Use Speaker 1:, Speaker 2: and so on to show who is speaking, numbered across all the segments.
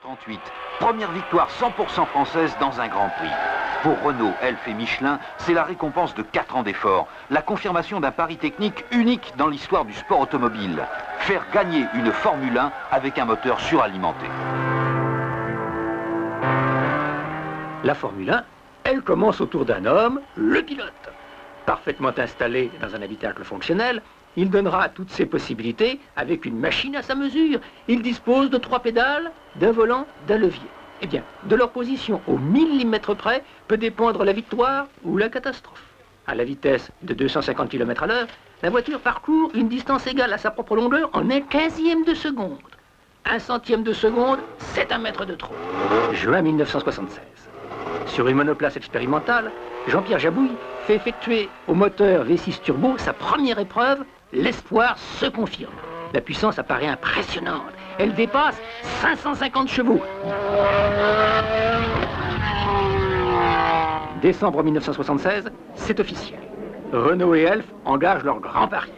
Speaker 1: 1938, première victoire 100% française dans un Grand Prix. Pour Renault, Elf et Michelin, c'est la récompense de 4 ans d'efforts, la confirmation d'un pari technique unique dans l'histoire du sport automobile. Faire gagner une Formule 1 avec un moteur suralimenté.
Speaker 2: La Formule 1, elle commence autour d'un homme, le pilote. Parfaitement installé dans un habitacle fonctionnel, il donnera toutes ses possibilités avec une machine à sa mesure. Il dispose de 3 pédales, d'un volant, d'un levier. Eh bien, de leur position au millimètre près peut dépendre la victoire ou la catastrophe. À la vitesse de 250 km à l'heure, la voiture parcourt une distance égale à sa propre longueur en 1/15e de seconde. 1/100e de seconde, c'est 1 mètre de trop. Juin 1976. Sur une monoplace expérimentale, Jean-Pierre Jabouille fait effectuer au moteur V6 turbo sa première épreuve. L'espoir se confirme. La puissance apparaît impressionnante. Elle dépasse 550 chevaux. Décembre 1976, c'est officiel. Renault et Elf engagent leur grand pari.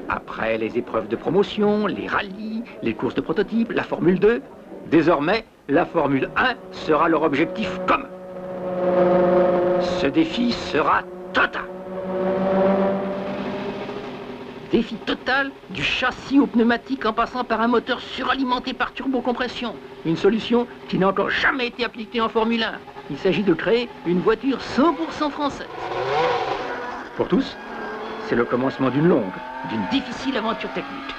Speaker 2: Après les épreuves de promotion, les rallyes, les courses de prototypes, la Formule 2, désormais, la Formule 1 sera leur objectif commun. Ce défi sera total. Défi total du châssis au pneumatique en passant par un moteur suralimenté par turbocompression. Une solution qui n'a encore jamais été appliquée en Formule 1. Il s'agit de créer une voiture 100% française. Pour tous, c'est le commencement d'une longue, d'une difficile aventure technique.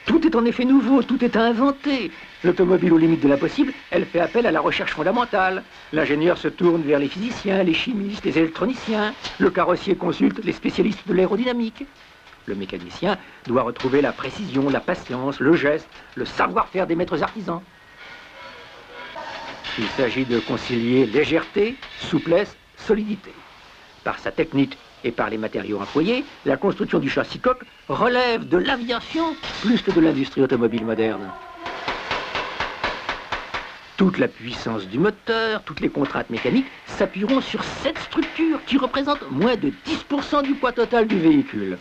Speaker 2: Tout est en effet nouveau, tout est à inventer. L'automobile aux limites de l'impossible, elle fait appel à la recherche fondamentale. L'ingénieur se tourne vers les physiciens, les chimistes, les électroniciens. Le carrossier consulte les spécialistes de l'aérodynamique. Le mécanicien doit retrouver la précision, la patience, le geste, le savoir-faire des maîtres artisans. Il s'agit de concilier légèreté, souplesse, solidité. Par sa technique et par les matériaux employés, la construction du châssis coque relève de l'aviation plus que de l'industrie automobile moderne. Toute la puissance du moteur, toutes les contraintes mécaniques s'appuieront sur cette structure qui représente moins de 10% du poids total du véhicule.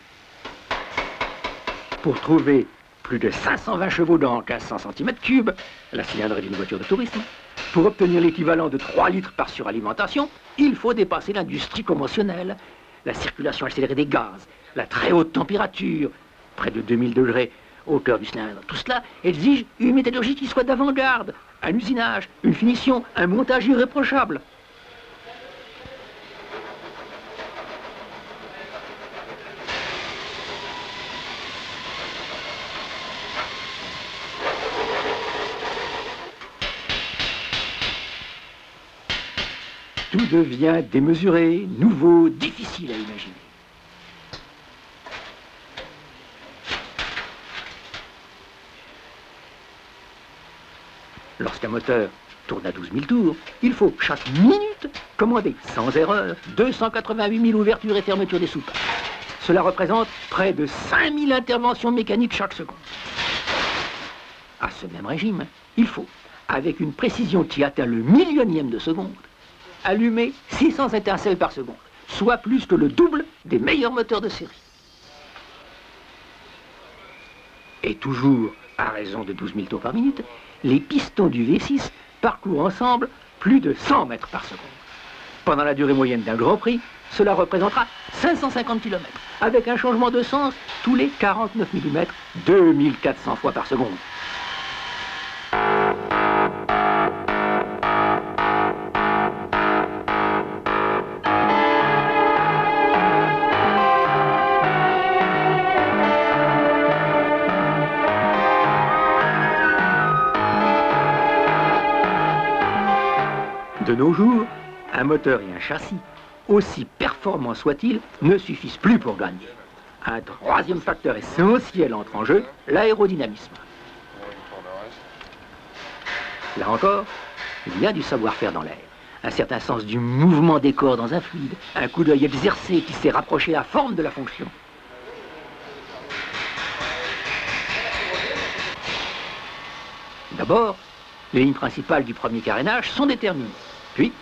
Speaker 2: Pour trouver plus de 520 chevaux dans 1500 cm3, la cylindrée d'une voiture de tourisme, pour obtenir l'équivalent de 3 litres par suralimentation, il faut dépasser l'industrie conventionnelle. La circulation accélérée des gaz, la très haute température, près de 2000 degrés au cœur du cylindre. Tout cela exige une métallurgie qui soit d'avant-garde, un usinage, une finition, un montage irréprochable. Tout devient démesuré, nouveau, difficile à imaginer. Lorsqu'un moteur tourne à 12 000 tours, il faut chaque minute commander sans erreur 288 000 ouvertures et fermetures des soupapes. Cela représente près de 5000 interventions mécaniques chaque seconde. À ce même régime, il faut, avec une précision qui atteint le millionième de seconde, allumer 600 étincelles par seconde, soit plus que le double des meilleurs moteurs de série. Et toujours, à raison de 12 000 tours par minute, les pistons du V6 parcourent ensemble plus de 100 mètres par seconde. Pendant la durée moyenne d'un Grand Prix, cela représentera 550 km, avec un changement de sens tous les 49 mm, 2400 fois par seconde. De nos jours, un moteur et un châssis, aussi performants soient-ils, ne suffisent plus pour gagner. Un troisième facteur essentiel entre en jeu, l'aérodynamisme. Là encore, il y a du savoir-faire dans l'air, un certain sens du mouvement des corps dans un fluide, un coup d'œil exercé qui sait rapprocher la forme de la fonction. D'abord, les lignes principales du premier carénage sont déterminées. Puis,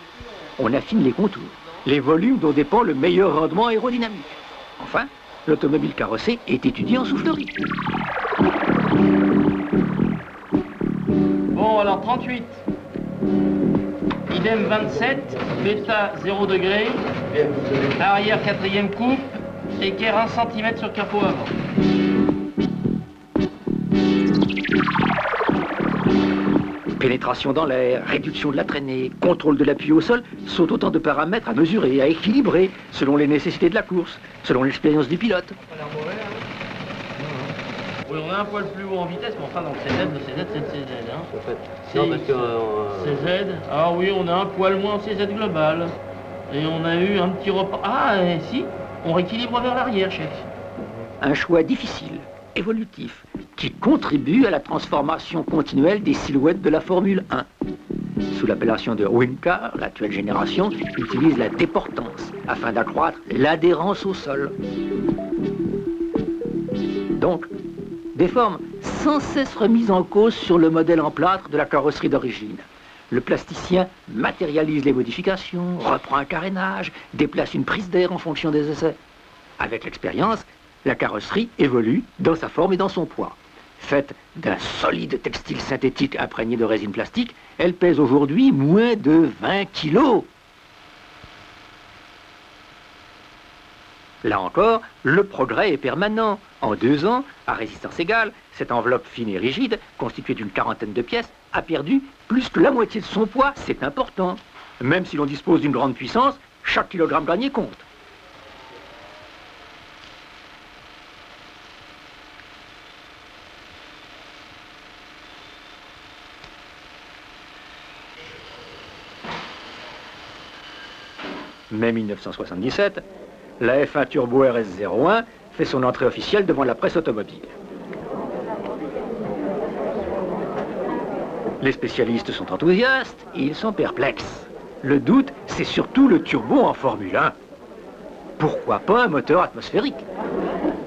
Speaker 2: on affine les contours, les volumes dont dépend le meilleur rendement aérodynamique. Enfin, l'automobile carrossée est étudiée en soufflerie.
Speaker 3: alors 38. Idem 27, bêta 0 degré, arrière 4e coupe, équerre 1 cm sur capot avant.
Speaker 2: Pénétration dans l'air, réduction de la traînée, contrôle de l'appui au sol sont autant de paramètres à mesurer, à équilibrer, selon les nécessités de la course, selon l'expérience du pilote.
Speaker 3: Oui, on a un poil plus haut en vitesse, mais enfin dans le CZ, c'est CZ. Hein.
Speaker 4: En fait. Non, parce que...
Speaker 3: CZ, ah oui, on a un poil moins en CZ global. Et on a eu un petit repas. Ah, et si, on rééquilibre vers l'arrière, chef.
Speaker 2: Un choix difficile, évolutif, qui contribue à la transformation continuelle des silhouettes de la Formule 1. Sous l'appellation de Wing-Car, l'actuelle génération utilise la déportance afin d'accroître l'adhérence au sol. Donc, des formes sans cesse remises en cause sur le modèle en plâtre de la carrosserie d'origine. Le plasticien matérialise les modifications, reprend un carénage, déplace une prise d'air en fonction des essais. Avec l'expérience, la carrosserie évolue dans sa forme et dans son poids. Faite d'un solide textile synthétique imprégné de résine plastique, elle pèse aujourd'hui moins de 20 kilos. Là encore, le progrès est permanent. En 2 ans, à résistance égale, cette enveloppe fine et rigide, constituée d'une 40aine de pièces, a perdu plus que la moitié de son poids. C'est important. Même si l'on dispose d'une grande puissance, chaque kilogramme gagné compte. Mai 1977, la F1 Turbo RS01 fait son entrée officielle devant la presse automobile. Les spécialistes sont enthousiastes et ils sont perplexes. Le doute, c'est surtout le turbo en Formule 1. Pourquoi pas un moteur atmosphérique?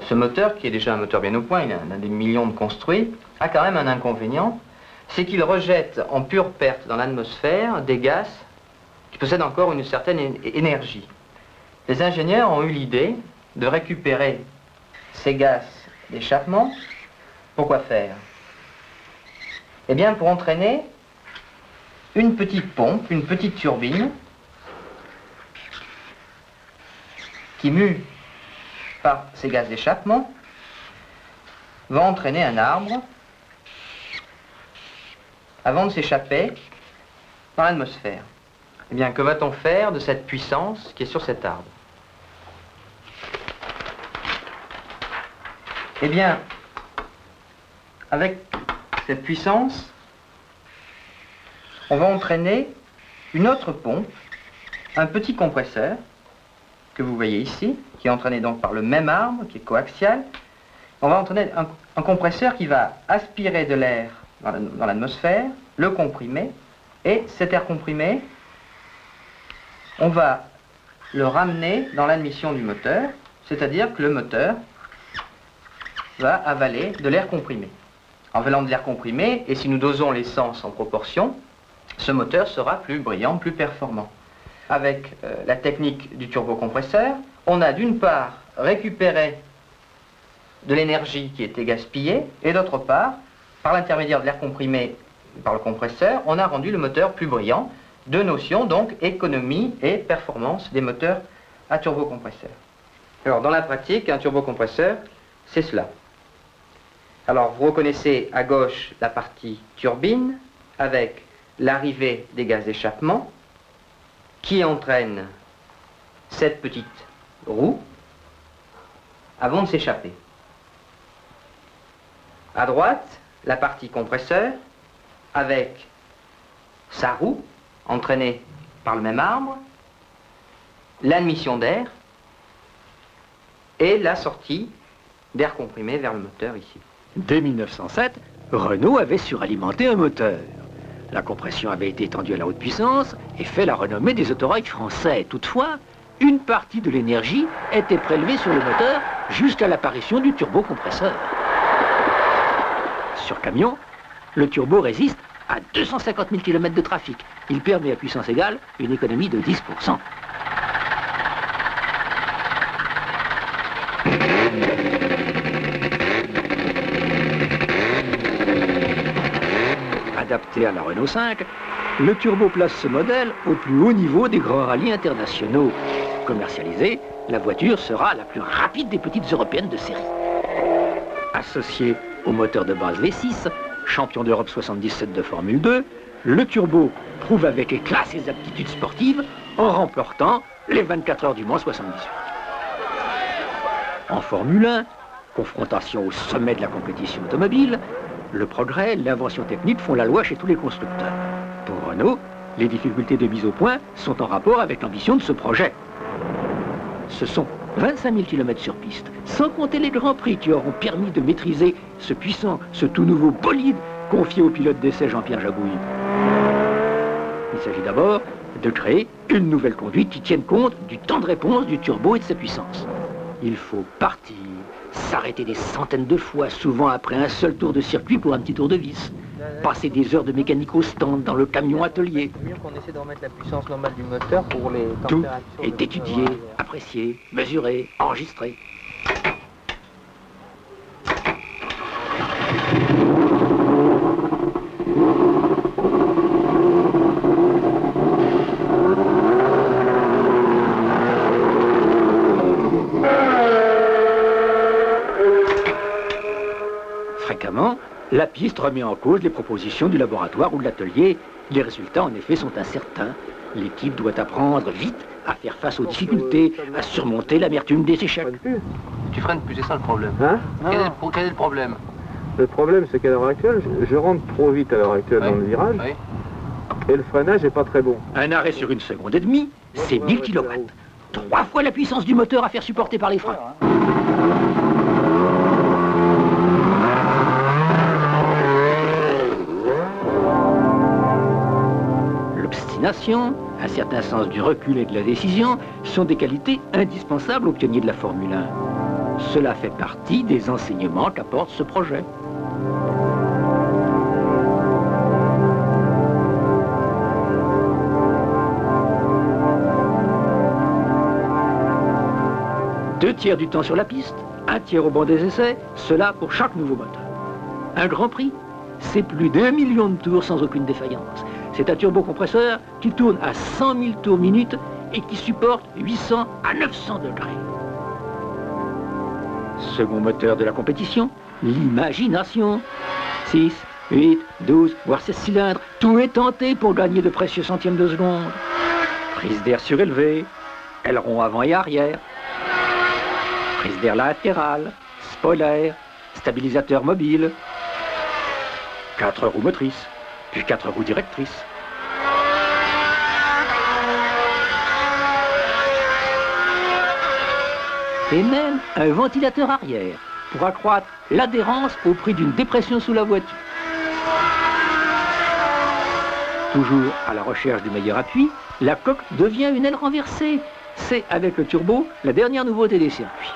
Speaker 4: Ce moteur, qui est déjà un moteur bien au point, il en a des millions de construits, a quand même un inconvénient, c'est qu'il rejette en pure perte dans l'atmosphère des gaz qui possèdent encore une certaine énergie. Les ingénieurs ont eu l'idée de récupérer ces gaz d'échappement. Pourquoi faire? Eh bien, pour entraîner une petite pompe, une petite turbine, qui, mue par ces gaz d'échappement, va entraîner un arbre avant de s'échapper dans l'atmosphère. Eh bien, que va-t-on faire de cette puissance qui est sur cet arbre? Eh bien, avec cette puissance, on va entraîner une autre pompe, un petit compresseur, que vous voyez ici, qui est entraîné donc par le même arbre, qui est coaxial. On va entraîner un compresseur qui va aspirer de l'air dans l'atmosphère, le comprimer, et cet air comprimé, on va le ramener dans l'admission du moteur, c'est-à-dire que le moteur va avaler de l'air comprimé. En avalant de l'air comprimé, et si nous dosons l'essence en proportion, ce moteur sera plus brillant, plus performant. Avec la technique du turbocompresseur, on a d'une part récupéré de l'énergie qui était gaspillée, et d'autre part, par l'intermédiaire de l'air comprimé par le compresseur, on a rendu le moteur plus brillant. Deux notions, donc, économie et performance des moteurs à turbocompresseur. Alors, dans la pratique, un turbocompresseur, c'est cela. Alors, vous reconnaissez à gauche la partie turbine, avec l'arrivée des gaz d'échappement, qui entraîne cette petite roue avant de s'échapper. À droite, la partie compresseur, avec sa roue, entraînée par le même arbre, l'admission d'air et la sortie d'air comprimé vers le moteur ici.
Speaker 2: Dès 1907, Renault avait suralimenté un moteur. La compression avait été étendue à la haute puissance et fait la renommée des autorails français. Toutefois, une partie de l'énergie était prélevée sur le moteur jusqu'à l'apparition du turbocompresseur. Sur camion, le turbo résiste à 250 000 km de trafic. Il permet à puissance égale une économie de 10%. adapté à la Renault 5, le turbo place ce modèle au plus haut niveau des grands rallyes internationaux. Commercialisée, la voiture sera la plus rapide des petites européennes de série. Associé au moteur de base V6, champion d'Europe 77 de Formule 2, le turbo prouve avec éclat ses aptitudes sportives en remportant les 24 heures du Mans 78. En Formule 1, confrontation au sommet de la compétition automobile, le progrès, l'invention technique font la loi chez tous les constructeurs. Pour Renault, les difficultés de mise au point sont en rapport avec l'ambition de ce projet. Ce sont 25 000 km sur piste, sans compter les grands prix qui auront permis de maîtriser ce puissant, ce tout nouveau bolide confié au pilote d'essai Jean-Pierre Jabouille. Il s'agit d'abord de créer une nouvelle conduite qui tienne compte du temps de réponse du turbo et de sa puissance. Il faut partir, s'arrêter des centaines de fois, souvent après un seul tour de circuit pour un petit tour de vis. Passer des heures de mécanique au stand, dans le camion atelier.
Speaker 4: C'est mieux qu'on essaie de remettre la puissance normale du moteur pour les
Speaker 2: Tout
Speaker 4: températures.
Speaker 2: est étudié, apprécié, mesuré, enregistré. Fréquemment, la piste remet en cause les propositions du laboratoire ou de l'atelier. Les résultats, en effet, sont incertains. L'équipe doit apprendre vite à faire face aux difficultés, à surmonter l'amertume des échecs.
Speaker 5: Tu freines plus, c'est ça le problème.
Speaker 6: Hein?
Speaker 5: Quel est le problème?
Speaker 6: Le problème, c'est qu'à l'heure actuelle, je rentre trop vite à l'heure actuelle
Speaker 5: Oui.
Speaker 6: dans le virage,
Speaker 5: Oui.
Speaker 6: et le freinage n'est pas très bon.
Speaker 2: Un arrêt sur 1 seconde et demie, c'est 1000 kW. 3 fois la puissance du moteur à faire supporter par les freins. L'obstination, un certain sens du recul et de la décision sont des qualités indispensables aux pionniers de la Formule 1. Cela fait partie des enseignements qu'apporte ce projet. Deux tiers du temps sur la piste, un tiers au banc des essais, cela pour chaque nouveau moteur. Un Grand Prix, c'est plus d'1 million de tours sans aucune défaillance. C'est un turbocompresseur qui tourne à 100 000 tours minute et qui supporte 800 à 900 degrés. Second moteur de la compétition, l'imagination. 6, 8, 12, voire 16 cylindres, tout est tenté pour gagner de précieux centièmes de seconde. Prise d'air surélevée, aileron avant et arrière, prise d'air latérale, spoiler, stabilisateur mobile, 4 roues motrices, puis 4 roues directrices. Et même un ventilateur arrière pour accroître l'adhérence au prix d'une dépression sous la voiture. Toujours à la recherche du meilleur appui, la coque devient une aile renversée. C'est avec le turbo la dernière nouveauté des circuits.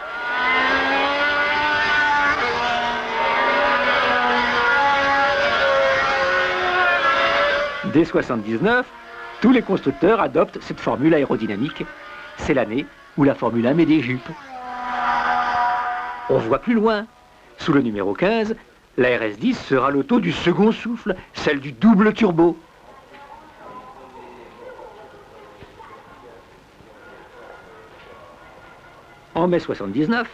Speaker 2: Dès 1979, tous les constructeurs adoptent cette formule aérodynamique. C'est l'année où la Formule 1 met des jupes. On voit plus loin. Sous le numéro 15, la RS10 sera l'auto du second souffle, celle du double turbo. En mai 79,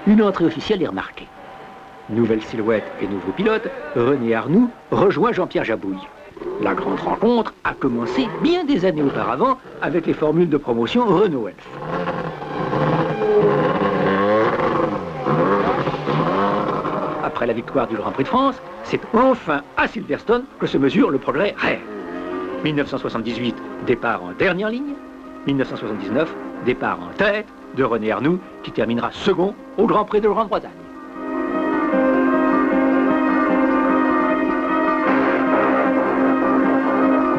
Speaker 2: une entrée officielle est remarquée. Nouvelle silhouette et nouveau pilote, René Arnoux rejoint Jean-Pierre Jabouille. La grande rencontre a commencé bien des années auparavant avec les formules de promotion Renault Elf. Après la victoire du Grand Prix de France, c'est enfin à Silverstone que se mesure le progrès réel. 1978, départ en dernière ligne. 1979, départ en tête de René Arnoux, qui terminera second au Grand Prix de Grande-Bretagne.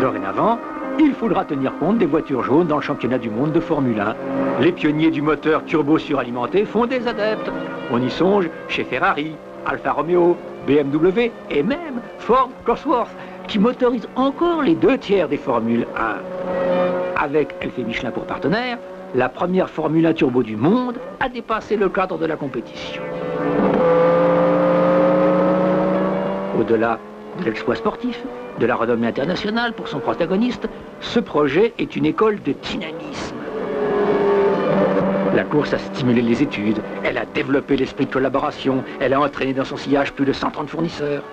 Speaker 2: Dorénavant, il faudra tenir compte des voitures jaunes dans le championnat du monde de Formule 1. Les pionniers du moteur turbo suralimenté font des adeptes. On y songe chez Ferrari, Alfa Romeo, BMW et même Ford Cosworth, qui motorise encore les 2 tiers des Formules 1. Avec Elf et Michelin pour partenaires, la première Formule 1 turbo du monde a dépassé le cadre de la compétition. Au-delà de l'exploit sportif, de la renommée internationale pour son protagoniste, ce projet est une école de dynamisme. La course a stimulé les études, elle a développé l'esprit de collaboration, elle a entraîné dans son sillage plus de 130 fournisseurs.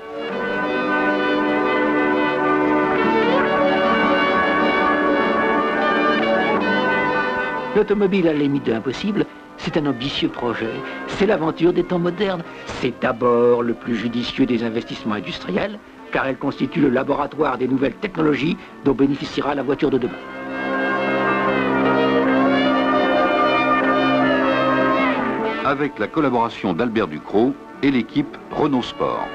Speaker 2: L'automobile à la limite de l'impossible, c'est un ambitieux projet. C'est l'aventure des temps modernes. C'est d'abord le plus judicieux des investissements industriels, car elle constitue le laboratoire des nouvelles technologies dont bénéficiera la voiture de demain.
Speaker 1: Avec la collaboration d'Albert Ducrot et l'équipe Renault Sport.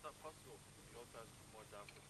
Speaker 6: Ça fera so. Ja, das ist mal da.